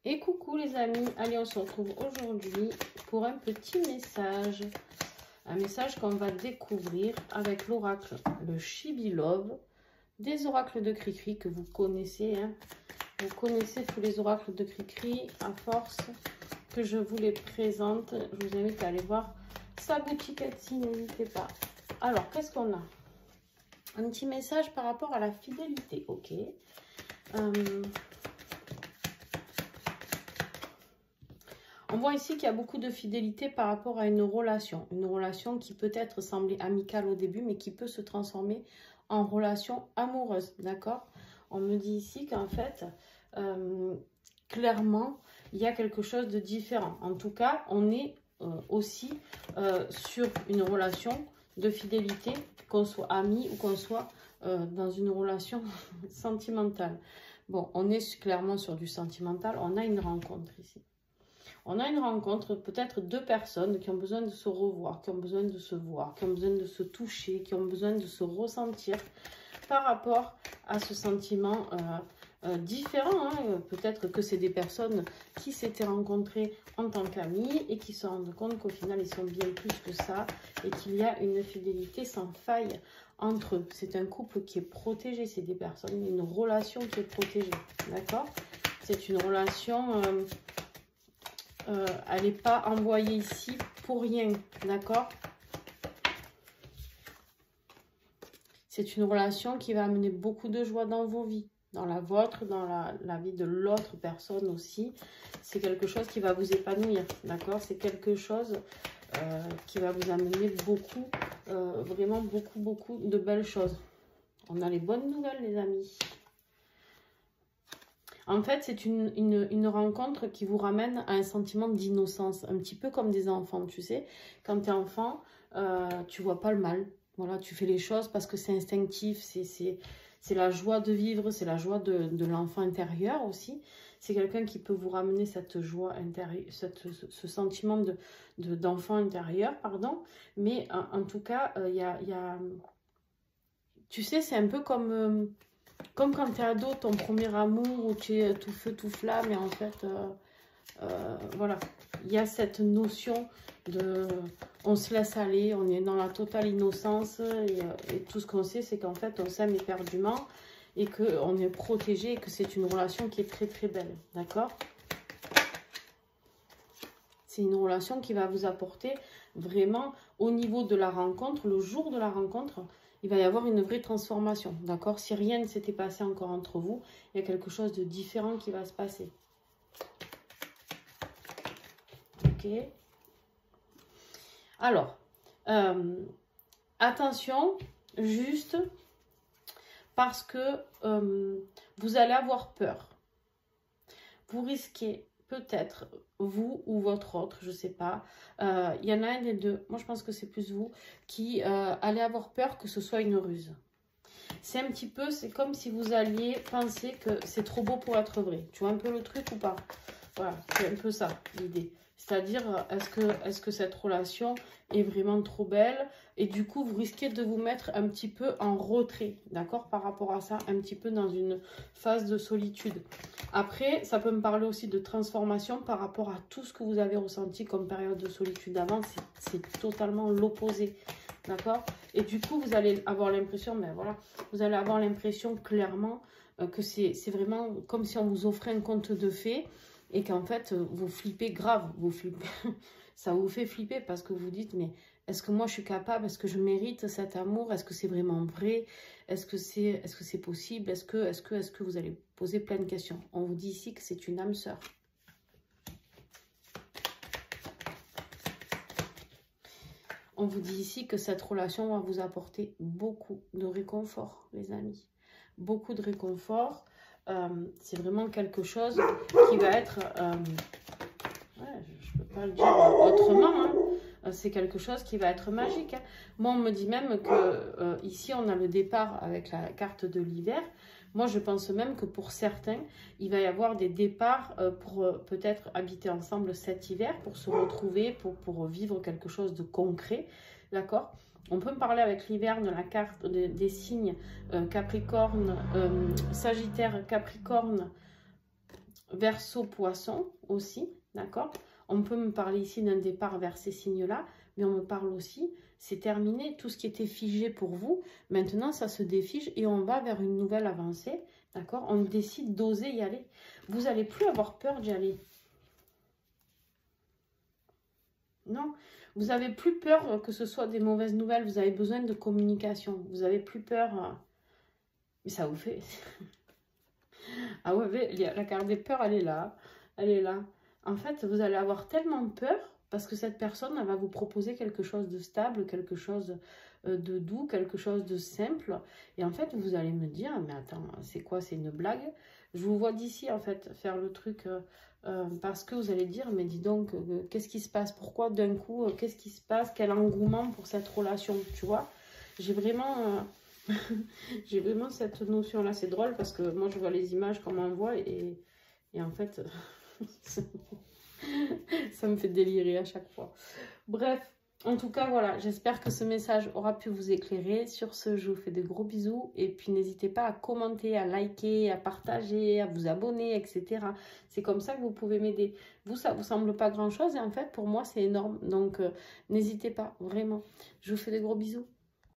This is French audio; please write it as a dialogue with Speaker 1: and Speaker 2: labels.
Speaker 1: Et coucou les amis, allez on se retrouve aujourd'hui pour un petit message. Un message qu'on va découvrir avec l'oracle, le Chibi Love, des oracles de Cricri que vous connaissez. Hein. Vous connaissez tous les oracles de Cricri, à force que je vous les présente. Je vous invite à aller voir sa boutique Etsy, n'hésitez pas. Alors, qu'est-ce qu'on a? Un petit message par rapport à la fidélité, ok. On voit ici qu'il y a beaucoup de fidélité par rapport à une relation qui peut-être sembler amicale au début, mais qui peut se transformer en relation amoureuse, d'accord? On me dit ici qu'en fait, clairement, il y a quelque chose de différent. En tout cas, on est aussi sur une relation de fidélité, qu'on soit amis ou qu'on soit dans une relation sentimentale. Bon, on est clairement sur du sentimental, on a une rencontre ici. On a une rencontre, peut-être deux personnes qui ont besoin de se revoir, qui ont besoin de se voir, qui ont besoin de se toucher, qui ont besoin de se ressentir par rapport à ce sentiment différent. Hein. Peut-être que c'est des personnes qui s'étaient rencontrées en tant qu'amis et qui se rendent compte qu'au final, ils sont bien plus que ça et qu'il y a une fidélité sans faille entre eux. C'est un couple qui est protégé, c'est des personnes, une relation qui est protégée, d'accord? C'est une relation... elle n'est pas envoyée ici pour rien, d'accord? C'est une relation qui va amener beaucoup de joie dans vos vies, dans la vôtre, dans la vie de l'autre personne aussi. C'est quelque chose qui va vous épanouir, d'accord? C'est quelque chose qui va vous amener beaucoup, vraiment beaucoup de belles choses. On a les bonnes nouvelles, les amis. En fait, c'est une rencontre qui vous ramène à un sentiment d'innocence, un petit peu comme des enfants, tu sais. Quand tu es enfant, tu vois pas le mal. Voilà, tu fais les choses parce que c'est instinctif, c'est la joie de vivre, c'est la joie de l'enfant intérieur aussi. C'est quelqu'un qui peut vous ramener cette joie intérieure, ce sentiment d'enfant intérieur, pardon. Mais en tout cas, tu sais, c'est un peu comme quand tu es ado, ton premier amour, où tu es tout feu, tout flamme, et en fait, voilà, il y a cette notion de... On se laisse aller, on est dans la totale innocence, et tout ce qu'on sait, c'est qu'en fait, on s'aime éperdument, et qu'on est protégé, et que c'est une relation qui est très très belle, d'accord? C'est une relation qui va vous apporter vraiment, au niveau de la rencontre, le jour de la rencontre, il va y avoir une vraie transformation, d'accord? Si rien ne s'était passé encore entre vous, il y a quelque chose de différent qui va se passer. Ok. Alors, attention, juste parce que vous allez avoir peur. Vous risquez peut-être, vous ou votre autre, je ne sais pas, il y en a un des deux, moi je pense que c'est plus vous, qui allez avoir peur que ce soit une ruse. C'est un petit peu, c'est comme si vous alliez penser que c'est trop beau pour être vrai. Tu vois un peu le truc ou pas? Voilà, c'est un peu ça l'idée. C'est-à-dire, est-ce que cette relation est vraiment trop belle? Et du coup, vous risquez de vous mettre un petit peu en retrait, d'accord? Par rapport à ça, un petit peu dans une phase de solitude. Après, ça peut me parler aussi de transformation par rapport à tout ce que vous avez ressenti comme période de solitude avant. C'est totalement l'opposé, d'accord? Et du coup, vous allez avoir l'impression, ben voilà, vous allez avoir l'impression clairement que c'est vraiment comme si on vous offrait un conte de fées. Et qu'en fait, vous flippez grave, vous flippez. Ça vous fait flipper parce que vous dites, mais est-ce que moi je suis capable? Est-ce que je mérite cet amour? Est-ce que c'est vraiment vrai? Est-ce que c'est possible? Est-ce que vous allez poser plein de questions? On vous dit ici que c'est une âme sœur. On vous dit ici que cette relation va vous apporter beaucoup de réconfort, les amis. Beaucoup de réconfort. C'est vraiment quelque chose qui va être... ouais, je ne peux pas le dire autrement. Hein. C'est quelque chose qui va être magique. Hein. Moi, on me dit même que ici, on a le départ avec la carte de l'hiver. Moi, je pense même que pour certains, il va y avoir des départs pour peut-être habiter ensemble cet hiver, pour se retrouver, pour vivre quelque chose de concret. D'accord ? On peut me parler avec l'hiver de la carte des signes Capricorne, Sagittaire, Capricorne, Verseau, Poisson aussi, d'accord? On peut me parler ici d'un départ vers ces signes-là, mais on me parle aussi, c'est terminé, tout ce qui était figé pour vous, maintenant ça se défige et on va vers une nouvelle avancée, d'accord? On décide d'oser y aller. Vous n'allez plus avoir peur d'y aller. Non, vous n'avez plus peur que ce soit des mauvaises nouvelles, vous avez besoin de communication, vous n'avez plus peur, mais ça vous fait... Ah ouais, la carte des peurs, elle est là, elle est là. En fait, vous allez avoir tellement peur parce que cette personne, elle va vous proposer quelque chose de stable, quelque chose de doux, quelque chose de simple. Et en fait, vous allez me dire, mais attends, c'est quoi, c'est une blague? Je vous vois d'ici, en fait, faire le truc parce que vous allez dire, mais dis donc, qu'est-ce qui se passe? Pourquoi d'un coup, qu'est-ce qui se passe? Quel engouement pour cette relation, tu vois? J'ai vraiment... J'ai vraiment cette notion-là. C'est drôle parce que moi, je vois les images comme on voit et en fait, ça me fait délirer à chaque fois. Bref, en tout cas, voilà. J'espère que ce message aura pu vous éclairer. Sur ce, je vous fais de gros bisous. Et puis, n'hésitez pas à commenter, à liker, à partager, à vous abonner, etc. C'est comme ça que vous pouvez m'aider. Vous, ça vous semble pas grand-chose et en fait, pour moi, c'est énorme. Donc, n'hésitez pas, vraiment. Je vous fais de gros bisous.